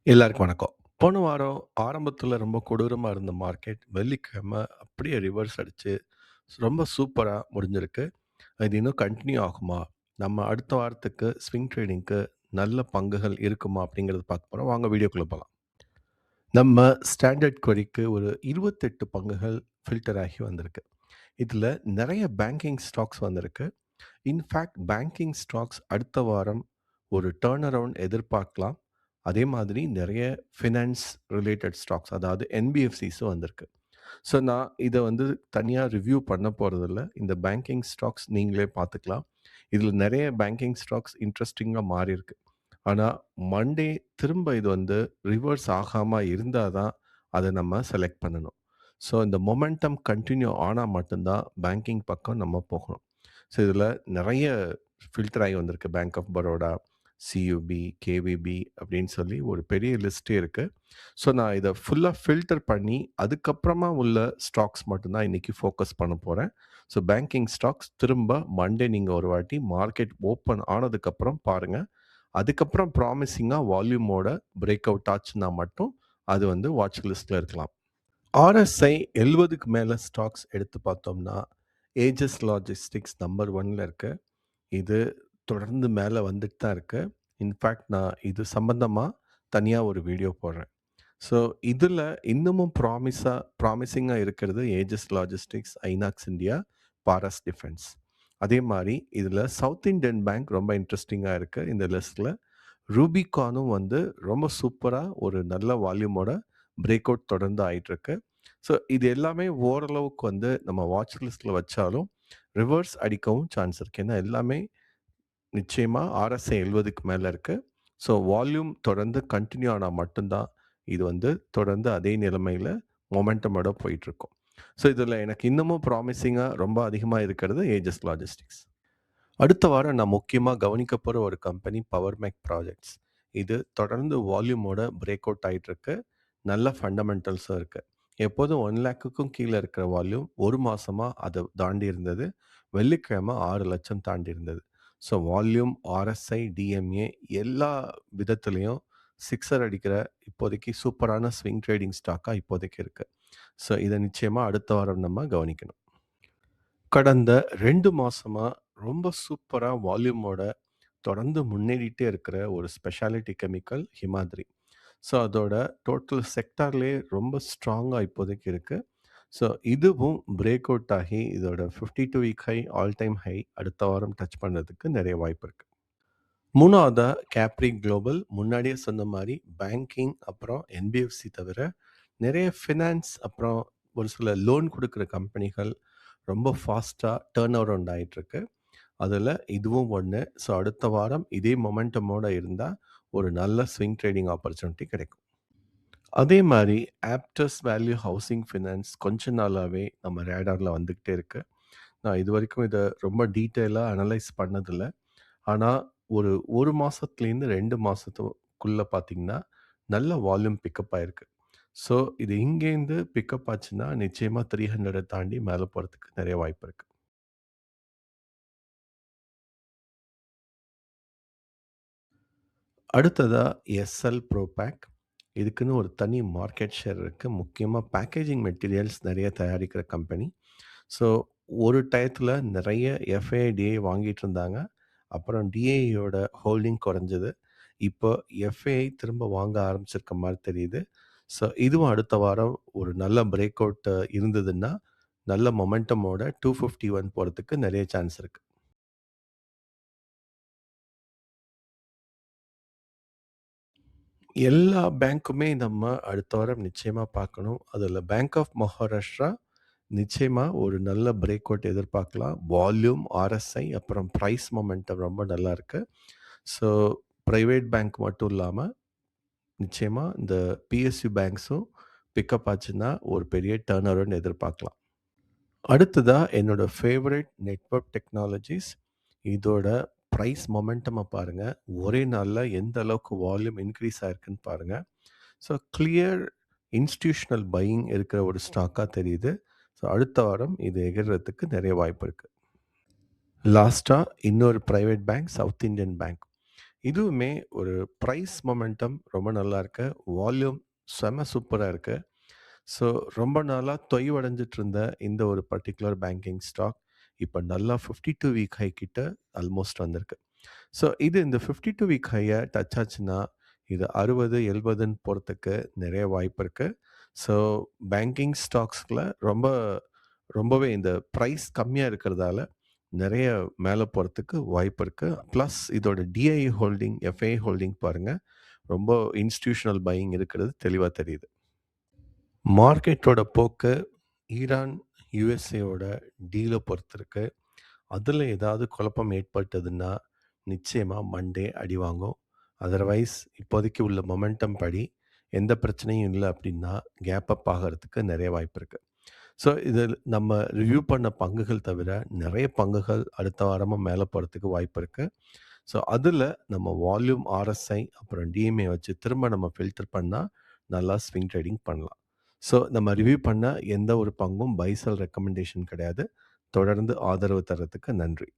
எல்லாருக்கும் வணக்கம். போன வாரம் ஆரம்பத்துல ரொம்ப கொடூரமா இருந்த மார்க்கெட், வெள்ளிக்கிழமை அப்படியே ரிவர்ஸ் அடிச்சு, ரொம்ப சூப்பரா முடிஞ்சிருக்கு. இது இன்னும் கன்டின்யூ ஆகுமா? நம்ம அடுத்த வாரத்துக்கு ஸ்விங் ட்ரேடிங்க்கு நல்ல பங்குகள் இருக்குமா? அப்படிங்கிறத பார்க்க போறோம். வாங்க வீடியோக்குள்ள போலாம். நம்ம ஸ்டாண்டர்ட் கொரிக்கு ஒரு 28 பங்குகள் ஃபில்டர் ஆகி வந்திருக்கு. இதுல நெறைய பேங்கிங் ஸ்டாக்ஸ் வந்திருக்கு. இன்ஃபேக்ட் பேங்கிங் ஸ்டாக்ஸ் அடுத்த வாரம் ஒரு டர்ன் அரவுண்ட் எதிர்பார்க்கலாம். அதே மாதிரி நிறைய ஃபினான்ஸ் ரிலேட்டட் ஸ்டாக்ஸ் அதாவது என்பிஎஃப்சிஸும் வந்திருக்கு. ஸோ நான் இத வந்து தனியா ரிவ்யூ பண்ண போறதில்ல. இந்த பேங்கிங் ஸ்டாக்ஸ் நீங்களே பார்த்துக்கலாம். இதில நெறைய பேங்கிங் ஸ்டாக்ஸ் இன்ட்ரஸ்டிங்கா மாறியிருக்கு. ஆனா மண்டே திரும்ப இது வந்து ரிவர்ஸ் ஆகாம இருந்தா தான் அத நம்ம செலக்ட் பண்ணணும். ஸோ இந்த மொமெண்டம் கன்டின்யூ ஆனா மட்டும் தான் பேங்கிங் பக்கம் நம்ம போகணும். ஸோ இதில நெறைய ஃபில்டர் ஆகி வந்திருக்கு. Bank of Baroda, CUB, KVB அப்படின்னு சொல்லி ஒரு பெரிய லிஸ்ட்டே இருக்கு. ஸோ நான் இத ஃபுல்லா ஃபில்டர் பண்ணி, அதுக்கப்புறமா உள்ள ஸ்டாக்ஸ் மட்டும் தான் இன்னைக்கு ஃபோக்கஸ் பண்ண போறேன். ஸோ பேங்கிங் ஸ்டாக்ஸ் திரும்ப மண்டே நீங்க ஒரு வாட்டி மார்க்கெட் ஓப்பன் ஆனதுக்கப்புறம் பாருங்க. அதுக்கப்புறம் ப்ராமிசிங்கா வால்யூமோட பிரேக் அவுட் ஆச்சுன்னா மட்டும் அது வந்து வாட்ச் லிஸ்ட்ல இருக்கலாம். ஆர்எஸ்ஐ 70க்கு மேல ஸ்டாக்ஸ் எடுத்து பார்த்தோம்னா, ஏஜஸ் லாஜிஸ்டிக்ஸ் நம்பர் 1ல இருக்கு. இது தொடர்ந்து மேல வந்துட்டு தான் இருக்கு. இன்ஃபேக்ட் நான் இது சம்பந்தமா தனியா ஒரு வீடியோ போடுறேன். ஸோ இதுல இன்னமும் ப்ராமிசிங்கா இருக்கிறது ஏஜஸ் லாஜிஸ்டிக்ஸ், ஐநாக்ஸ் இந்தியா, பாரஸ் டிஃபென்ஸ். அதே மாரி இதுல சவுத் இண்டியன் பேங்க் ரொம்ப இன்ட்ரஸ்டிங்கா இருக்கு இந்த லிஸ்ட்ல. ரூபிகானும் வந்து ரொம்ப சூப்பரா ஒரு நல்ல வால்யூமோட பிரேக் அவுட் தொடர்ந்து ஆயிட்டிருக்கு. ஸோ இது எல்லாமே ஓரளவுக்கு வந்து நம்ம வாட்ச் லிஸ்ட்ல வச்சாலும், ரிவர்ஸ் அடிக்கவும் சான்ஸ் இருக்கு. ஏன்னா எல்லாமே நிச்சயமா ஆர்எஸ்ஐ 70க்கு மேல இருக்கு. ஸோ வால்யூம் தொடர்ந்து கன்டின்யூ ஆனா மட்டும் தான், இது வந்து தொடர்ந்து அதே நிலைமையில மொமெண்டமோட போயிட்டுருக்கும். ஸோ இதில எனக்கு இன்னமும் ப்ராமிசிங்கா ரொம்ப அதிகமா இருக்கிறது ஏஜஸ் லாஜிஸ்டிக்ஸ். அடுத்த வாரம் நான் முக்கியமா கவனிக்க போற ஒரு கம்பெனி பவர் மேக் ப்ராஜெக்ட்ஸ். இது தொடர்ந்து வால்யூமோட பிரேக் அவுட் ஆயிட்டிருக்கு. நல்ல ஃபண்டமெண்டல்ஸும் இருக்கு. எப்போதும் 1,00,000க்கும் கீழ இருக்கிற வால்யூம் 1 மாசமா அத தாண்டி இருந்தது. வெள்ளிக்கிழமை 6,00,000 தாண்டி இருந்தது. ஸோ வால்யூம், ஆர்எஸ்ஐ, டிஎம்ஏ எல்லா விதத்திலயும் சிக்ஸர் அடிக்கிற இப்போதைக்கு சூப்பரான ஸ்விங் ட்ரேடிங் ஸ்டாக்கா இப்போதைக்கு இருக்கு. ஸோ இத நிச்சயமா அடுத்த வாரம் நம்ம கவனிக்கணும். கடந்த 2 மாசமா ரொம்ப சூப்பரா வால்யூமோட தொடர்ந்து முன்னேறிட்டே இருக்கிற ஒரு ஸ்பெஷாலிட்டி கெமிக்கல் ஹிமாத்ரி. ஸோ அதோட டோட்டல் செக்டார்லயே ரொம்ப ஸ்ட்ராங்கா இப்போதைக்கு இருக்கு. ஸோ இதுவும் பிரேக் அவுட் ஆகி இதோட 52 week high, all time high அடுத்த வாரம் டச் பண்ணதுக்கு நெறைய வாய்ப்பு இருக்கு. 3வதா கேப்ரி குளோபல் முன்னாடியே சொன்ன மாரி பேங்கிங் அப்புறம் என்பிஎஃப்சி தவிர நெறைய ஃபினான்ஸ் அப்புறம் ஒரு சில லோன் குடுக்குற கம்பெனிகள் ரொம்ப ஃபாஸ்ட்டா டர்ன் அரவுண்ட் ஆயிட்டிருக்கு. அதுல இதுவும் ஒண்ணு. ஸோ அடுத்த வாரம் இதே மொமெண்டமோட இருந்தா ஒரு நல்ல ஸ்விங் ட்ரேடிங் ஆப்பர்ச்சுனிட்டி கிடைக்கும். அதே மாரி ஆப்டஸ் வேல்யூ ஹவுசிங் ஃபினான்ஸ் கொஞ்ச நாளாவே நம்ம ரேடார்ல வந்துகிட்டே இருக்கு. நான் இதுவரைக்கும் இத ரொம்ப டீட்டெயிலா அனலைஸ் பண்ணதில்ல. ஆனா, ஒரு 1 மாசத்துலேருந்து 2 மாசத்துக்குள்ள பார்த்தீங்கன்னா, நல்ல வால்யூம் பிக்கப் ஆயிருக்கு. ஸோ, இது இங்கேருந்து பிக்கப் ஆச்சுன்னா, நிச்சயமா 300 தாண்டி மேல போறதுக்கு நெறைய வாய்ப்பு இருக்கு. அடுத்ததா எஸ்எல் ப்ரோபேக். இதுக்குன்னு ஒரு தனி மார்க்கெட் ஷேர் இருக்கு. முக்கியமா பேக்கேஜிங் மெட்டீரியல்ஸ் நெறைய தயாரிக்கிற கம்பெனி. ஸோ, ஒரு டயத்துல நெறைய எஃப்ஐடிஐ வாங்கிட்டு இருந்தாங்க. அப்புறம் டிஐயோட ஹோல்டிங் குறைஞ்சது. இப்போ எஃப்ஐஐ திரும்ப வாங்க ஆரம்பிச்சிருக்க மாரி தெரியுது. ஸோ, இதுவும் அடுத்த வாரம் ஒரு நல்ல பிரேக் அவுட் இருந்ததுன்னா, நல்ல மொமெண்டமோட 251 போறதுக்கு நெறைய சான்ஸ் இருக்கு. எல்லா பேங்க்குமே நம்ம அடுத்த வாரம் நிச்சயமா பார்க்கணும். அதுல பேங்க் ஆஃப் மகாராஷ்டிரா நிச்சயமா ஒரு நல்ல பிரேக் அவுட் எதிர்பார்க்கலாம். வால்யூம், ஆர்எஸ்ஐ அப்புறம் பிரைஸ் மொமெண்டம் ரொம்ப நல்லா இருக்கு. ஸோ பிரைவேட் பேங்க் மட்டும் இல்லாம, நிச்சயமா இந்த பிஎஸ்யூ பேங்க்ஸும் பிக்கப் ஆச்சுன்னா, ஒரு பெரிய டர்ன் அரவுண்ட் எதிர்பார்க்கலாம். அடுத்ததா என்னோட ஃபேவரைட் நெட்வொர்க் டெக்னாலஜிஸ். இதோட பிரைஸ் மொமெண்டம பாருங்க. ஒரே நாள்ல எந்த அளவுக்கு வால்யூம் இன்கிரீஸ் ஆயிருக்குன்னு பாருங்க. ஸோ கிளியர் இன்ஸ்டிடியூஷனல் பையிங் இருக்கிற ஒரு ஸ்டாக்கா தெரியுது. ஸோ அடுத்த வாரம் இது எகிறதுக்கு நெறைய வாய்ப்பு இருக்கு. லாஸ்ட்டா இன்னொரு private bank south Indian bank. இதுவுமே ஒரு பிரைஸ் மொமெண்டம் ரொம்ப நல்லா இருக்கு. வால்யூம் செம சூப்பரா இருக்கு. ஸோ ரொம்ப நாளா தொய்வடைஞ்சிட்டு இருந்த இந்த ஒரு பர்ட்டிகுலர் பேங்கிங் ஸ்டாக் இப்ப நல்லா 52 வீக் ஹை கிட்ட ஆல்மோஸ்ட் வந்திருக்கு. ஸோ இது இந்த 52 வீக் ஹைய டச் ஆச்சுன்னா, இது 60, 70ன்னு போறதுக்கு நெறைய வாய்ப்பு இருக்கு. ஸோ பேங்கிங் ஸ்டாக்ஸ்ல ரொம்பவே இந்த பிரைஸ் கம்மியா இருக்கிறதால, நெறைய மேல போறதுக்கு வாய்ப்பு இருக்கு. பிளஸ் இதோட டிஐ ஹோல்டிங், எஃப்ஐ ஹோல்டிங் பாருங்க, ரொம்ப இன்ஸ்டிடியூஷனல் பையிங் இருக்கிறது தெளிவா தெரியுது. மார்க்கெட்டோட போக்கு ஈரான், யுஎஸ்ஏவோட டீல பொறுத்து இருக்கு. அதுல ஏதாவது குழப்பம் ஏற்பட்டதுன்னா, நிச்சயமா மண்டே அடி வாங்கும். அதர்வைஸ் இப்போதைக்கு உள்ள மொமெண்டம் படி எந்த பிரச்சனையும் இல்ல அப்டின்னா, கேப் அப் ஆகறதுக்கு நெறைய வாய்ப்பு இருக்கு. ஸோ இது நம்ம ரிவ்யூ பண்ண பங்குகள் தவிர, நெறைய பங்குகள் அடுத்த வாரமும் மேல போறதுக்கு வாய்ப்பு இருக்கு. ஸோ அதுல நம்ம வால்யூம், ஆர்எஸ்ஐ அப்புறம் டிஎம்ஏ வச்சு திரும்ப நம்ம ஃபில்டர் பண்ணா, நல்லா ஸ்விங் ட்ரேடிங் பண்ணலாம். ஸோ நம்ம ரிவ்யூ பண்ண எந்த ஒரு பங்கும் பை, செல் ரெக்கமெண்டேஷன் கிடையாது. தொடர்ந்து ஆதரவு தர்றதுக்கு நன்றி.